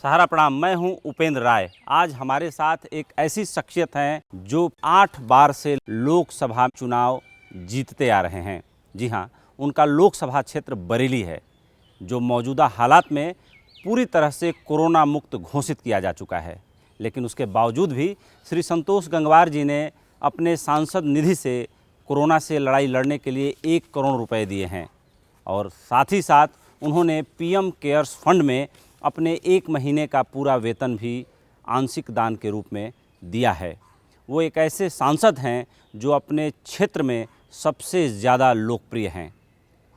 सहारा प्रणाम। मैं हूं उपेंद्र राय। आज हमारे साथ एक ऐसी शख्सियत हैं जो 8 बार से लोकसभा चुनाव जीतते आ रहे हैं। जी हां, उनका लोकसभा क्षेत्र बरेली है, जो मौजूदा हालात में पूरी तरह से कोरोना मुक्त घोषित किया जा चुका है। लेकिन उसके बावजूद भी श्री संतोष गंगवार जी ने अपने सांसद निधि से कोरोना से लड़ाई लड़ने के लिए 1 करोड़ रुपए दिए हैं और साथ ही साथ उन्होंने पीएम केयर्स फंड में अपने 1 महीने का पूरा वेतन भी आंशिक दान के रूप में दिया है। वो एक ऐसे सांसद हैं जो अपने क्षेत्र में सबसे ज़्यादा लोकप्रिय हैं।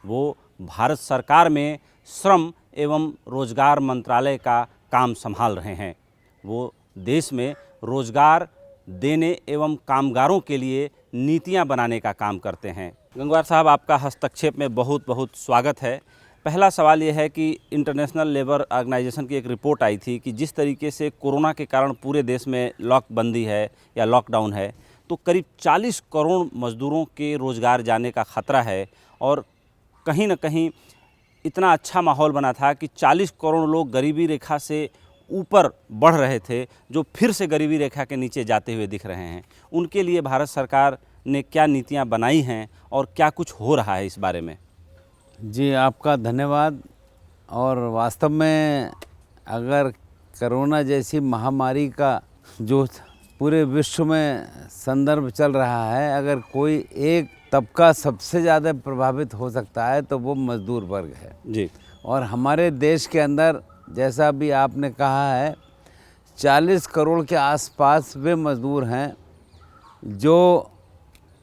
वो भारत सरकार में श्रम एवं रोजगार मंत्रालय का काम संभाल रहे हैं। वो देश में रोजगार देने एवं कामगारों के लिए नीतियां बनाने का काम करते हैं। गंगवार साहब, आपका हस्तक्षेप में बहुत बहुत स्वागत है। पहला सवाल ये है कि इंटरनेशनल लेबर ऑर्गेनाइजेशन की एक रिपोर्ट आई थी कि जिस तरीके से कोरोना के कारण पूरे देश में लॉकबंदी है या लॉकडाउन है, तो करीब 40 करोड़ मज़दूरों के रोज़गार जाने का ख़तरा है। और कहीं न कहीं इतना अच्छा माहौल बना था कि 40 करोड़ लोग गरीबी रेखा से ऊपर बढ़ रहे थे, जो फिर से गरीबी रेखा के नीचे जाते हुए दिख रहे हैं। उनके लिए भारत सरकार ने क्या नीतियां बनाई हैं और क्या कुछ हो रहा है इस बारे में? जी, आपका धन्यवाद। और वास्तव में अगर कोरोना जैसी महामारी का जो पूरे विश्व में संदर्भ चल रहा है, अगर कोई एक तबका सबसे ज़्यादा प्रभावित हो सकता है तो वो मज़दूर वर्ग है जी। और हमारे देश के अंदर, जैसा भी आपने कहा है, 40 करोड़ के आसपास वे मज़दूर हैं जो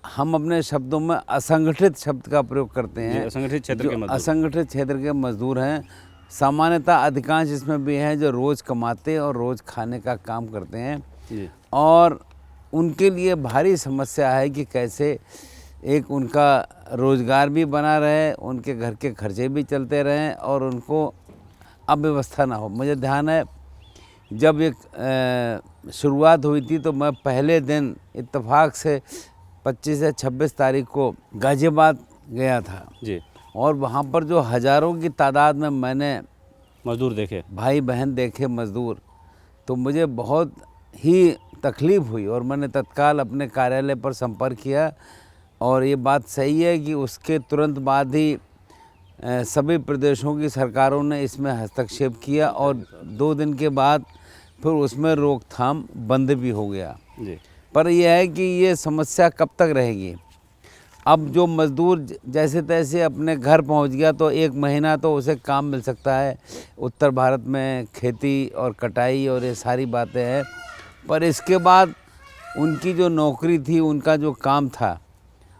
हम अपने शब्दों में असंगठित शब्द का प्रयोग करते हैं। असंगठित क्षेत्र के मजदूर। असंगठित क्षेत्र के मजदूर हैं। सामान्यतः अधिकांश इसमें भी हैं जो रोज़ कमाते और रोज़ खाने का काम करते हैं जी। और उनके लिए भारी समस्या है कि कैसे एक उनका रोज़गार भी बना रहे, उनके घर के खर्चे भी चलते रहें और उनको अव्यवस्था ना हो। मुझे ध्यान है जब एक शुरुआत हुई थी तो मैं पहले दिन इत्तेफाक से 25 या 26 तारीख को गाज़ियाबाद गया था जी। और वहाँ पर जो हज़ारों की तादाद में मैंने मज़दूर देखे, भाई बहन देखे मज़दूर, तो मुझे बहुत ही तकलीफ़ हुई और मैंने तत्काल अपने कार्यालय पर संपर्क किया। और ये बात सही है कि उसके तुरंत बाद ही सभी प्रदेशों की सरकारों ने इसमें हस्तक्षेप किया और 2 दिन के बाद फिर उसमें रोकथाम बंद भी हो गया जी। पर यह है कि ये समस्या कब तक रहेगी। अब जो मज़दूर जैसे तैसे अपने घर पहुंच गया तो 1 महीना तो उसे काम मिल सकता है। उत्तर भारत में खेती और कटाई और ये सारी बातें हैं, पर इसके बाद उनकी जो नौकरी थी, उनका जो काम था,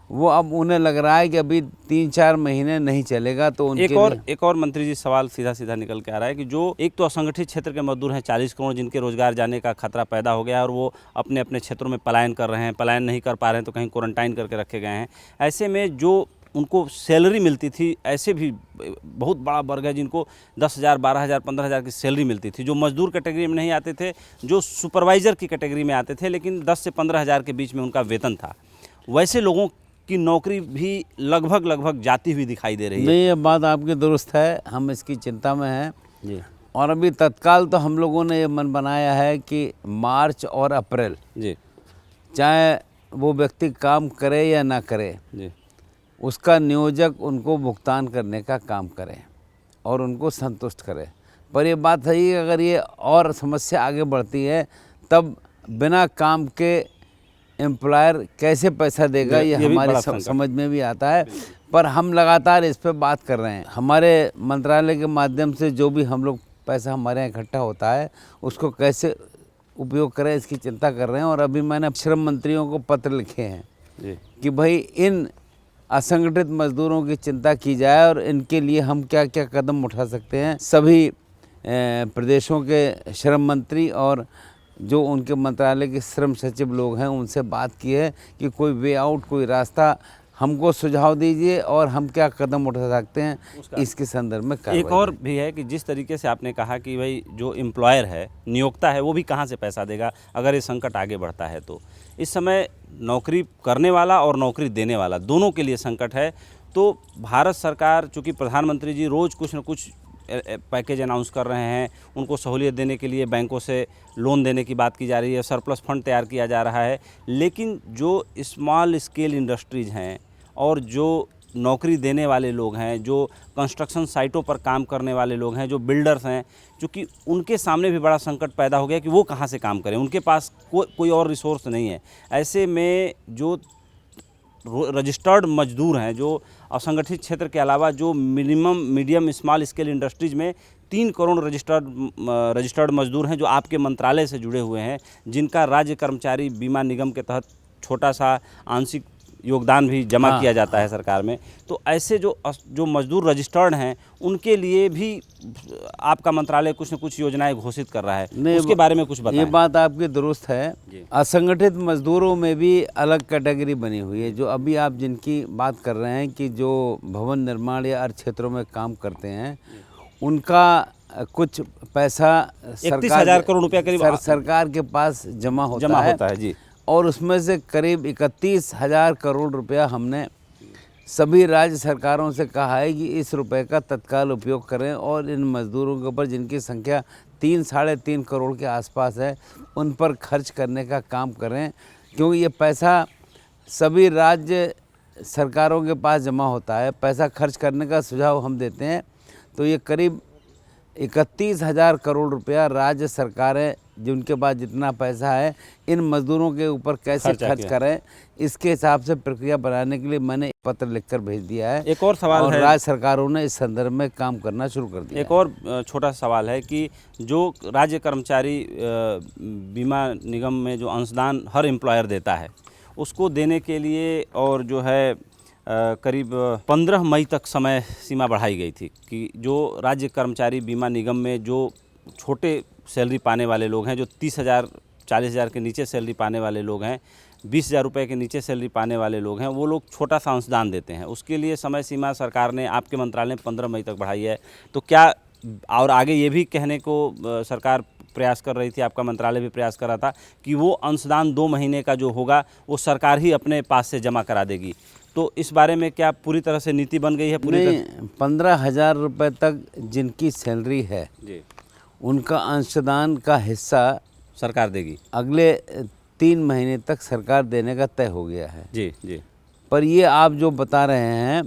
वो अब उन्हें लग रहा है कि अभी 3-4 महीने नहीं चलेगा। तो उनके एक और मंत्री जी सवाल सीधा निकल के आ रहा है कि जो एक तो असंगठित क्षेत्र के मजदूर हैं 40 करोड़, जिनके रोजगार जाने का खतरा पैदा हो गया और वो अपने अपने क्षेत्रों में पलायन कर रहे हैं, पलायन नहीं कर पा रहे हैं तो कहीं क्वारंटाइन करके रखे गए हैं। ऐसे में जो उनको सैलरी मिलती थी, ऐसे भी बहुत बड़ा वर्ग है जिनको 10,000, 12,000, 15,000 की सैलरी मिलती थी, जो मजदूर कैटेगरी में नहीं आते थे, जो सुपरवाइज़र की कैटेगरी में आते थे, लेकिन 10 से 15,000 के बीच में उनका वेतन था। वैसे लोगों की नौकरी भी लगभग जाती हुई दिखाई दे रही है। नहीं, ये बात आपकी दुरुस्त है, हम इसकी चिंता में हैं जी। और अभी तत्काल तो हम लोगों ने ये मन बनाया है कि मार्च और अप्रैल, जी, चाहे वो व्यक्ति काम करे या ना करे, जी, उसका नियोजक उनको भुगतान करने का काम करे और उनको संतुष्ट करे। पर ये बात सही है, अगर ये और समस्या आगे बढ़ती है तब बिना काम के एम्प्लॉयर कैसे पैसा देगा, ये हमारे समझ में भी आता है। पर हम लगातार इस पर बात कर रहे हैं। हमारे मंत्रालय के माध्यम से जो भी हम लोग पैसा हमारे यहाँ इकट्ठा होता है, उसको कैसे उपयोग करें, इसकी चिंता कर रहे हैं। और अभी मैंने श्रम मंत्रियों को पत्र लिखे हैं जी, कि भाई इन असंगठित मजदूरों की चिंता की जाए और इनके लिए हम क्या क्या कदम उठा सकते हैं। सभी प्रदेशों के श्रम मंत्री और जो उनके मंत्रालय के श्रम सचिव लोग हैं, उनसे बात की है कि कोई वे आउट, कोई रास्ता हमको सुझाव दीजिए और हम क्या कदम उठा सकते हैं इसके संदर्भ में। एक और भी है कि जिस तरीके से आपने कहा कि भाई जो एम्प्लॉयर है, नियोक्ता है, वो भी कहाँ से पैसा देगा अगर ये संकट आगे बढ़ता है। तो इस समय नौकरी करने वाला और नौकरी देने वाला दोनों के लिए संकट है। तो भारत सरकार, चूँकि प्रधानमंत्री जी रोज़ कुछ न कुछ पैकेज अनाउंस कर रहे हैं, उनको सहूलियत देने के लिए बैंकों से लोन देने की बात की जा रही है, सरप्लस फंड तैयार किया जा रहा है। लेकिन जो स्मॉल स्केल इंडस्ट्रीज़ हैं और जो नौकरी देने वाले लोग हैं, जो कंस्ट्रक्शन साइटों पर काम करने वाले लोग हैं, जो बिल्डर्स हैं, चूँकि उनके सामने भी बड़ा संकट पैदा हो गया कि वो कहाँ से काम करें, उनके पास कोई और रिसोर्स नहीं है। ऐसे में जो रजिस्टर्ड मजदूर हैं, जो असंगठित क्षेत्र के अलावा जो minimum medium small scale industries में 3 करोड़ रजिस्टर्ड मजदूर हैं जो आपके मंत्रालय से जुड़े हुए हैं, जिनका राज्य कर्मचारी बीमा निगम के तहत छोटा सा आंशिक योगदान भी जमा किया जाता है सरकार में। तो ऐसे जो मजदूर रजिस्टर्ड हैं उनके लिए भी आपका मंत्रालय कुछ न कुछ योजनाएं घोषित कर रहा है, उसके बारे में कुछ बताएं। ये बात आपकी दुरुस्त है। असंगठित मजदूरों में भी अलग कैटेगरी बनी हुई है। जो अभी आप जिनकी बात कर रहे हैं कि जो भवन निर्माण या अन्य क्षेत्रों में काम करते हैं, उनका कुछ पैसा 31,000 करोड़ रुपया करीब सरकार के पास जमा होता है जी। और उसमें से करीब 31,000 करोड़ रुपया हमने सभी राज्य सरकारों से कहा है कि इस रुपए का तत्काल उपयोग करें और इन मजदूरों के ऊपर, जिनकी संख्या 3-3.5 करोड़ के आसपास है, उन पर खर्च करने का काम करें, क्योंकि ये पैसा सभी राज्य सरकारों के पास जमा होता है। पैसा खर्च करने का सुझाव हम देते हैं तो ये करीब 31,000 करोड़ रुपया राज्य सरकारें, जिनके पास जितना पैसा है, इन मजदूरों के ऊपर कैसे खर्च करें, इसके हिसाब से प्रक्रिया बनाने के लिए मैंने पत्र लिखकर भेज दिया है। एक और सवाल है, राज्य सरकारों ने इस संदर्भ में काम करना शुरू कर दिया। एक और छोटा सवाल है कि जो राज्य कर्मचारी बीमा निगम में जो अंशदान हर एम्प्लॉयर देता है, उसको देने के लिए और जो है करीब 15 मई तक समय सीमा बढ़ाई गई थी कि जो राज्य कर्मचारी बीमा निगम में जो छोटे सैलरी पाने वाले लोग हैं, जो 30,000 40,000 के नीचे सैलरी पाने वाले लोग हैं, 20,000 रुपये के नीचे सैलरी पाने वाले लोग हैं, वो लोग छोटा सा अंशदान देते हैं। उसके लिए समय सीमा सरकार ने, आपके मंत्रालय ने 15 मई तक बढ़ाई है। तो क्या, और आगे ये भी कहने को सरकार प्रयास कर रही थी, आपका मंत्रालय भी प्रयास कर रहा था कि वो अंशदान 2 महीने का जो होगा वो सरकार ही अपने पास से जमा करा देगी। तो इस बारे में क्या पूरी तरह से नीति बन गई है? पूरी तरह 15,000 रुपये तक जिनकी सैलरी है जी, उनका अंशदान का हिस्सा सरकार देगी। अगले 3 महीने तक सरकार देने का तय हो गया है। जी जी। पर ये आप जो बता रहे हैं,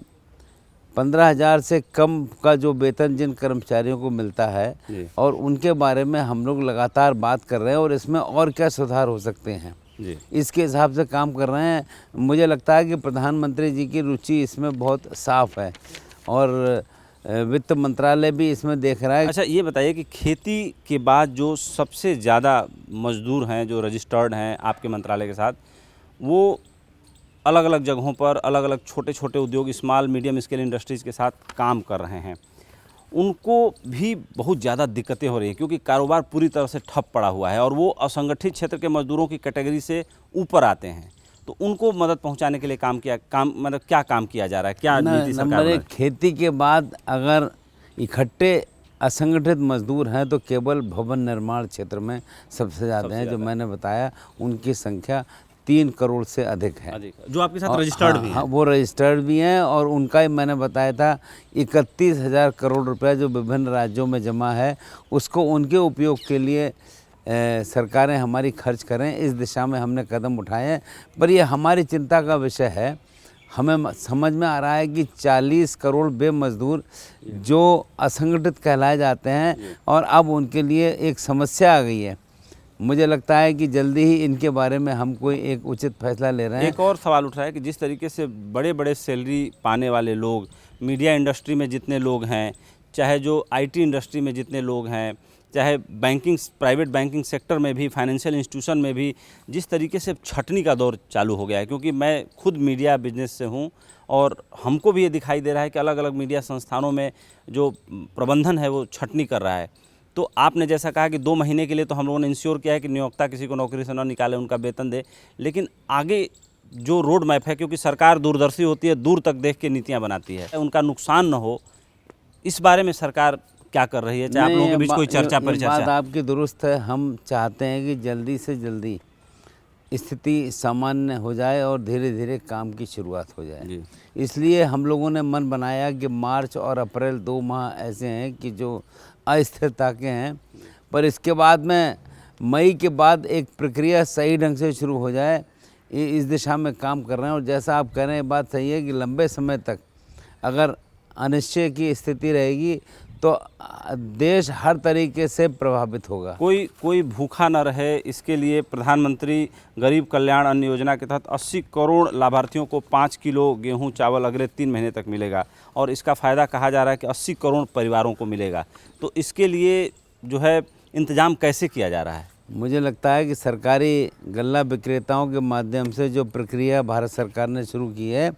15,000 से कम का जो वेतन जिन कर्मचारियों को मिलता है, और उनके बारे में हम लोग लगातार बात कर रहे हैं और इसमें और क्या सुधार हो सकते हैं जी, इसके हिसाब से काम कर रहे हैं। मुझे लगता है कि प्रधानमंत्री जी की रुचि इसमें बहुत साफ है और वित्त मंत्रालय भी इसमें देख रहा है। अच्छा, ये बताइए कि खेती के बाद जो सबसे ज़्यादा मजदूर हैं जो रजिस्टर्ड हैं आपके मंत्रालय के साथ, वो अलग अलग जगहों पर अलग अलग छोटे छोटे उद्योग, स्मॉल मीडियम स्केल इंडस्ट्रीज़ के साथ काम कर रहे हैं, उनको भी बहुत ज़्यादा दिक्कतें हो रही हैं क्योंकि कारोबार पूरी तरह से ठप पड़ा हुआ है और वो असंगठित क्षेत्र के मजदूरों की कैटेगरी से ऊपर आते हैं। तो उनको मदद पहुंचाने के लिए मतलब क्या काम किया जा रहा है, क्या नीति सरकार नंबर एक, खेती के बाद अगर इकट्ठे असंगठित मजदूर हैं तो केवल भवन निर्माण क्षेत्र में सबसे ज़्यादा हैं। जो मैंने बताया, उनकी संख्या 3 करोड़ से अधिक है, जो आपके साथ रजिस्टर्ड भी हैं। हाँ, वो रजिस्टर्ड भी हैं और उनका ही मैंने बताया था 31,000 करोड़ रुपया जो विभिन्न राज्यों में जमा है, उसको उनके उपयोग के लिए सरकारें हमारी खर्च करें, इस दिशा में हमने कदम उठाए हैं। पर ये हमारी चिंता का विषय है। हमें समझ में आ रहा है कि 40 करोड़ बेमजदूर जो असंगठित कहलाए जाते हैं और अब उनके लिए एक समस्या आ गई है। मुझे लगता है कि जल्दी ही इनके बारे में हम कोई एक उचित फैसला ले रहे हैं। एक और सवाल उठ रहा है कि जिस तरीके से बड़े बड़े सैलरी पाने वाले लोग, मीडिया इंडस्ट्री में जितने लोग हैं, चाहे जो आईटी इंडस्ट्री में जितने लोग हैं, चाहे बैंकिंग, प्राइवेट बैंकिंग सेक्टर में भी, फाइनेंशियल इंस्टीट्यूशन में भी, जिस तरीके से छटनी का दौर चालू हो गया है, क्योंकि मैं खुद मीडिया बिजनेस से हूँ और हमको भी ये दिखाई दे रहा है कि अलग अलग मीडिया संस्थानों में जो प्रबंधन है वो छटनी कर रहा है। तो आपने जैसा कहा कि 2 महीने के लिए तो हम लोगों ने इंश्योर किया है कि नियोक्ता किसी को नौकरी से न निकाले, उनका वेतन दे, लेकिन आगे जो रोड मैप है, क्योंकि सरकार दूरदर्शी होती है, दूर तक देख के नीतियाँ बनाती है, उनका नुकसान न हो, इस बारे में सरकार क्या कर रही है? चाहे आप लोगों के बीच कोई चर्चा परिचर्चा? बात आपकी दुरुस्त है। हम चाहते हैं कि जल्दी से जल्दी स्थिति सामान्य हो जाए और धीरे धीरे काम की शुरुआत हो जाए। जी। इसलिए हम लोगों ने मन बनाया कि मार्च और अप्रैल 2 माह ऐसे हैं कि जो अस्थिरता के हैं, पर इसके बाद में मई के बाद एक प्रक्रिया सही ढंग से शुरू हो जाए, इस दिशा में काम कर रहे हैं। और जैसा आप कह रहे हैं, बात सही है कि लंबे समय तक अगर अनिश्चय की स्थिति रहेगी तो देश हर तरीके से प्रभावित होगा। कोई भूखा न रहे, इसके लिए प्रधानमंत्री गरीब कल्याण अन्न योजना के तहत 80 करोड़ लाभार्थियों को 5 किलो गेहूं चावल अगले 3 महीने तक मिलेगा और इसका फ़ायदा कहा जा रहा है कि 80 करोड़ परिवारों को मिलेगा। तो इसके लिए जो है इंतज़ाम कैसे किया जा रहा है? मुझे लगता है कि सरकारी गल्ला विक्रेताओं के माध्यम से जो प्रक्रिया भारत सरकार ने शुरू की है,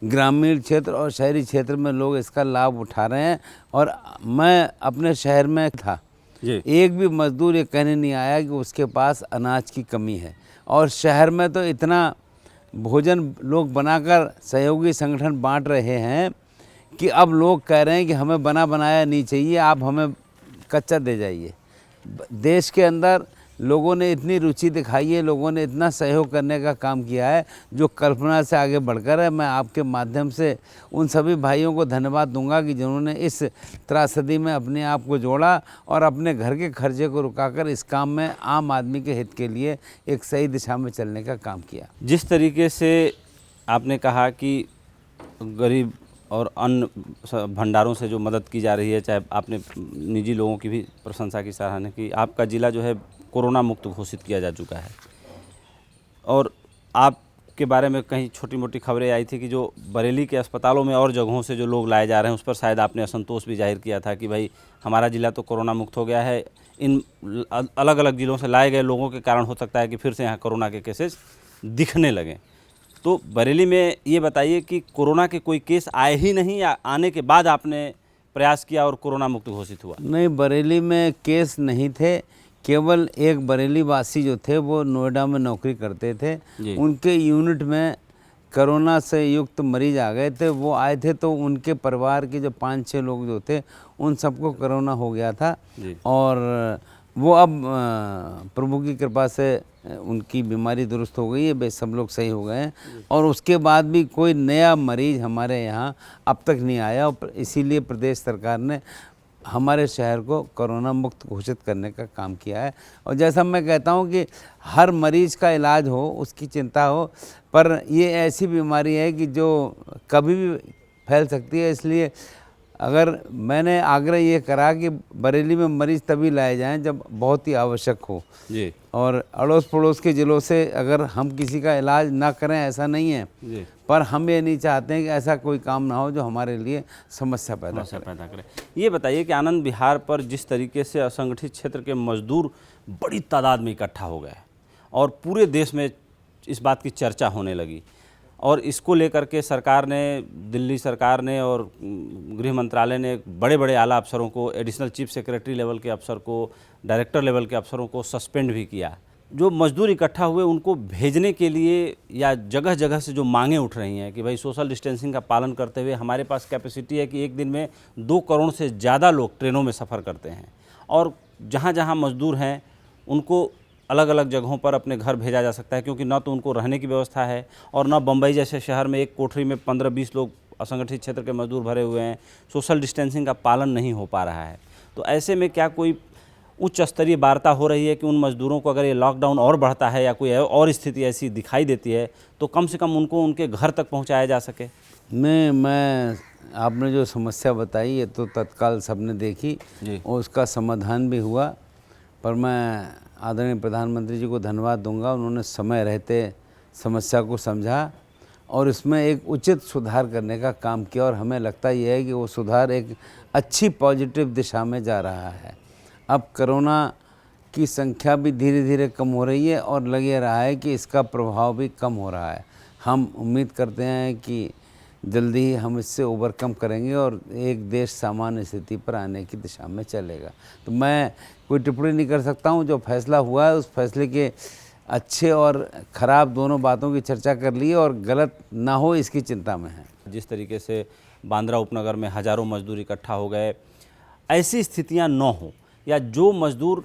ग्रामीण क्षेत्र और शहरी क्षेत्र में लोग इसका लाभ उठा रहे हैं। और मैं अपने शहर में था, जी। एक भी मजदूर ये कहने नहीं आया कि उसके पास अनाज की कमी है। और शहर में तो इतना भोजन लोग बनाकर सहयोगी संगठन बांट रहे हैं कि अब लोग कह रहे हैं कि हमें बना बनाया नहीं चाहिए, आप हमें कच्चा दे जाइए। देश के अंदर लोगों ने इतनी रुचि दिखाई है, लोगों ने इतना सहयोग करने का काम किया है जो कल्पना से आगे बढ़कर है। मैं आपके माध्यम से उन सभी भाइयों को धन्यवाद दूंगा कि जिन्होंने इस त्रासदी में अपने आप को जोड़ा और अपने घर के खर्चे को रुकाकर इस काम में आम आदमी के हित के लिए एक सही दिशा में चलने का काम किया। जिस तरीके से आपने कहा कि गरीब और अन्न भंडारों से जो मदद की जा रही है, चाहे आपने निजी लोगों की भी प्रशंसा की, सराहना की। आपका ज़िला जो है कोरोना मुक्त घोषित किया जा चुका है और आपके बारे में कहीं छोटी मोटी खबरें आई थी कि जो बरेली के अस्पतालों में और जगहों से जो लोग लाए जा रहे हैं, उस पर शायद आपने असंतोष भी जाहिर किया था कि भाई हमारा ज़िला तो कोरोना मुक्त हो गया है, इन अलग अलग ज़िलों से लाए गए लोगों के कारण हो सकता है कि फिर से यहाँ कोरोना के केसेस दिखने लगें। तो बरेली में ये बताइए कि कोरोना के कोई केस आए ही नहीं या आने के बाद आपने प्रयास किया और कोरोना मुक्त घोषित हुआ? नहीं, बरेली में केस नहीं थे। केवल एक बरेली वासी जो थे वो नोएडा में नौकरी करते थे, उनके यूनिट में कोरोना से युक्त मरीज आ गए थे। वो आए थे तो उनके परिवार के जो 5-6 लोग जो थे उन सबको कोरोना हो गया था और वो अब प्रभु की कृपा से उनकी बीमारी दुरुस्त हो गई है, वे सब लोग सही हो गए हैं और उसके बाद भी कोई नया मरीज हमारे यहाँ अब तक नहीं आया। और इसीलिए प्रदेश सरकार ने हमारे शहर को कोरोना मुक्त घोषित करने का काम किया है। और जैसा मैं कहता हूँ कि हर मरीज का इलाज हो, उसकी चिंता हो, पर ये ऐसी बीमारी है कि जो कभी भी फैल सकती है। इसलिए अगर मैंने आग्रह ये करा कि बरेली में मरीज तभी लाए जाएं जब बहुत ही आवश्यक हो जी। और अड़ोस पड़ोस के ज़िलों से अगर हम किसी का इलाज ना करें, ऐसा नहीं है जी। पर हम ये नहीं चाहते हैं कि ऐसा कोई काम ना हो जो हमारे लिए समस्या पैदा करे। ये बताइए कि आनंद विहार पर जिस तरीके से असंगठित क्षेत्र के मजदूर बड़ी तादाद में इकट्ठा हो गए और पूरे देश में इस बात की चर्चा होने लगी और इसको लेकर के सरकार ने, दिल्ली सरकार ने और गृह मंत्रालय ने बड़े बड़े आला अफसरों को, एडिशनल चीफ सेक्रेटरी लेवल के अफसर को, डायरेक्टर लेवल के अफसरों को सस्पेंड भी किया। जो मजदूर इकट्ठा हुए उनको भेजने के लिए या जगह जगह से जो मांगें उठ रही हैं कि भाई सोशल डिस्टेंसिंग का पालन करते हुए हमारे पास कैपेसिटी है कि एक दिन में 2 करोड़ से ज़्यादा लोग ट्रेनों में सफ़र करते हैं और जहाँ जहाँ मजदूर हैं उनको अलग अलग जगहों पर अपने घर भेजा जा सकता है, क्योंकि ना तो उनको रहने की व्यवस्था है और ना बम्बई जैसे शहर में एक कोठरी में 15-20 लोग असंगठित क्षेत्र के मजदूर भरे हुए हैं। सोशल डिस्टेंसिंग का पालन नहीं हो पा रहा है। तो ऐसे में क्या कोई उच्च स्तरीय वार्ता हो रही है कि उन मजदूरों को अगर ये लॉकडाउन और बढ़ता है या कोई और स्थिति ऐसी दिखाई देती है तो कम से कम उनको उनके घर तक पहुँचाया जा सके? मैं आपने जो समस्या बताई ये तो तत्काल सबने देखी और उसका समाधान भी हुआ, पर मैं आदरणीय प्रधानमंत्री जी को धन्यवाद दूंगा। उन्होंने समय रहते समस्या को समझा और इसमें एक उचित सुधार करने का काम किया और हमें लगता यह है कि वो सुधार एक अच्छी पॉजिटिव दिशा में जा रहा है। अब कोरोना की संख्या भी धीरे धीरे कम हो रही है और लग रहा है कि इसका प्रभाव भी कम हो रहा है। हम उम्मीद करते हैं कि जल्दी ही हम इससे ओवरकम करेंगे और एक देश सामान्य स्थिति पर आने की दिशा में चलेगा। तो मैं कोई टिप्पणी नहीं कर सकता हूं। जो फैसला हुआ है उस फैसले के अच्छे और ख़राब दोनों बातों की चर्चा कर ली और गलत ना हो इसकी चिंता में है। जिस तरीके से बांद्रा उपनगर में हज़ारों मजदूर इकट्ठा हो गए, ऐसी स्थितियां न हो या जो मजदूर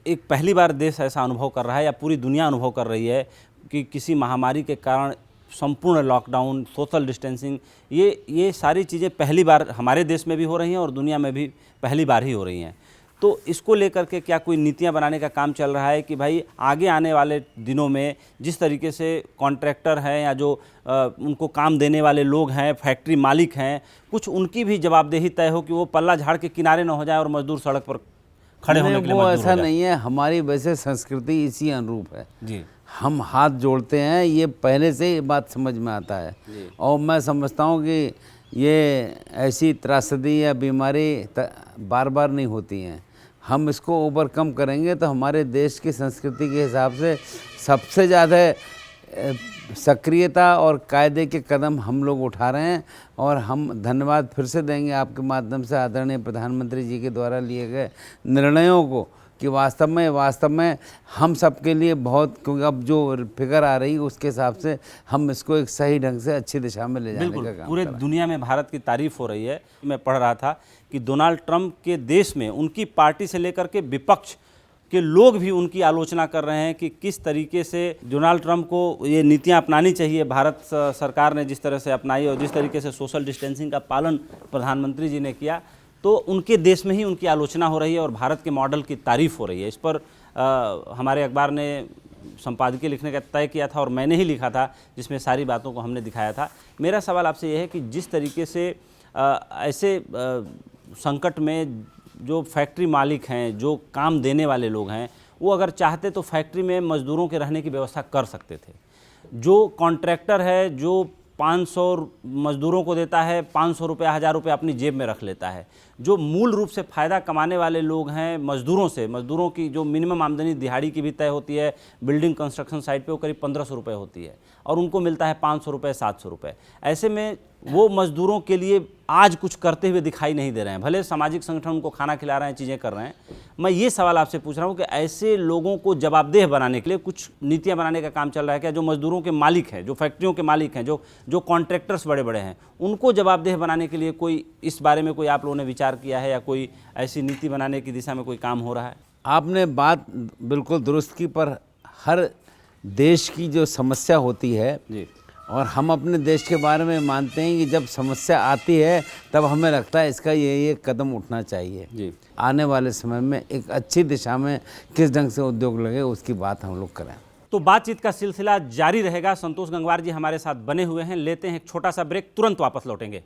एक पहली बार देश ऐसा अनुभव कर रहा है या पूरी दुनिया अनुभव कर रही है कि किसी महामारी के कारण संपूर्ण लॉकडाउन, सोशल डिस्टेंसिंग, ये सारी चीज़ें पहली बार हमारे देश में भी हो रही हैं और दुनिया में भी पहली बार ही हो रही हैं। तो इसको लेकर के क्या कोई नीतियां बनाने का काम चल रहा है कि भाई आगे आने वाले दिनों में जिस तरीके से कॉन्ट्रैक्टर हैं या जो उनको काम देने वाले लोग हैं, फैक्ट्री मालिक हैं, कुछ उनकी भी जवाबदेही तय हो कि वो पल्ला झाड़ के किनारे न हो जाए और मजदूर सड़क पर खड़े होने के लिए वो मजबूर ऐसा हो जाए। नहीं है, हमारी वैसे संस्कृति इसी अनुरूप है। जी हम हाथ जोड़ते हैं, ये पहले से ही बात समझ में आता है। और मैं समझता हूँ कि ये ऐसी त्रासदी या बीमारी बार बार नहीं होती हैं। हम इसको ओवरकम करेंगे तो हमारे देश की संस्कृति के हिसाब से सबसे ज़्यादा सक्रियता और कायदे के कदम हम लोग उठा रहे हैं। और हम धन्यवाद फिर से देंगे आपके माध्यम से आदरणीय प्रधानमंत्री जी के द्वारा लिए गए निर्णयों को कि वास्तव में हम सबके लिए बहुत, क्योंकि अब जो फिगर आ रही है उसके हिसाब से हम इसको एक सही ढंग से अच्छी दिशा में ले जाने बिल्कुल, का काम पूरे कर रहे हैं। दुनिया में भारत की तारीफ हो रही है। मैं पढ़ रहा था कि डोनाल्ड ट्रंप के देश में उनकी पार्टी से लेकर के विपक्ष के लोग भी उनकी आलोचना कर रहे हैं कि किस तरीके से डोनाल्ड ट्रंप को ये नीतियां अपनानी चाहिए। भारत सरकार ने जिस तरह से अपनाई और जिस तरीके से सोशल डिस्टेंसिंग का पालन प्रधानमंत्री जी ने किया, तो उनके देश में ही उनकी आलोचना हो रही है और भारत के मॉडल की तारीफ हो रही है। इस पर हमारे अखबार ने संपादकीय लिखने का तय किया था और मैंने ही लिखा था, जिसमें सारी बातों को हमने दिखाया था। मेरा सवाल आपसे यह है कि जिस तरीके से ऐसे संकट में जो फैक्ट्री मालिक हैं, जो काम देने वाले लोग हैं, वो अगर चाहते तो फैक्ट्री में मजदूरों के रहने की व्यवस्था कर सकते थे। जो कॉन्ट्रैक्टर है जो 500 मजदूरों को देता है, 500 रुपये 1000 रुपये अपनी जेब में रख लेता है। जो मूल रूप से फ़ायदा कमाने वाले लोग हैं मजदूरों से, मजदूरों की जो मिनिमम आमदनी दिहाड़ी की भी तय होती है बिल्डिंग कंस्ट्रक्शन साइट पे, वो करीब 1500 रुपये होती है और उनको मिलता है 500 रुपये 700 रुपये। ऐसे में वो मजदूरों के लिए आज कुछ करते हुए दिखाई नहीं दे रहे हैं। भले सामाजिक संगठन उनको खाना खिला रहे हैं, चीज़ें कर रहे हैं। मैं ये सवाल आपसे पूछ रहा हूँ कि ऐसे लोगों को जवाबदेह बनाने के लिए कुछ नीतियाँ बनाने का काम चल रहा है क्या? जो मजदूरों के मालिक हैं, जो फैक्ट्रियों के मालिक हैं, जो कॉन्ट्रैक्टर्स बड़े बड़े हैं, उनको जवाबदेह बनाने के लिए कोई इस बारे में कोई आप लोगों ने विचार किया है या कोई ऐसी नीति बनाने की दिशा में कोई काम हो रहा है? आपने बात बिल्कुल दुरुस्त की, पर हर देश की जो समस्या होती है जी, और हम अपने देश के बारे में मानते हैं कि जब समस्या आती है तब हमें लगता है इसका ये कदम उठना चाहिए। जी, आने वाले समय में एक अच्छी दिशा में किस ढंग से उद्योग लगे उसकी बात हम लोग करें। तो बातचीत का सिलसिला जारी रहेगा। संतोष गंगवार जी हमारे साथ बने हुए हैं। लेते हैं एक छोटा सा ब्रेक, तुरंत वापस लौटेंगे।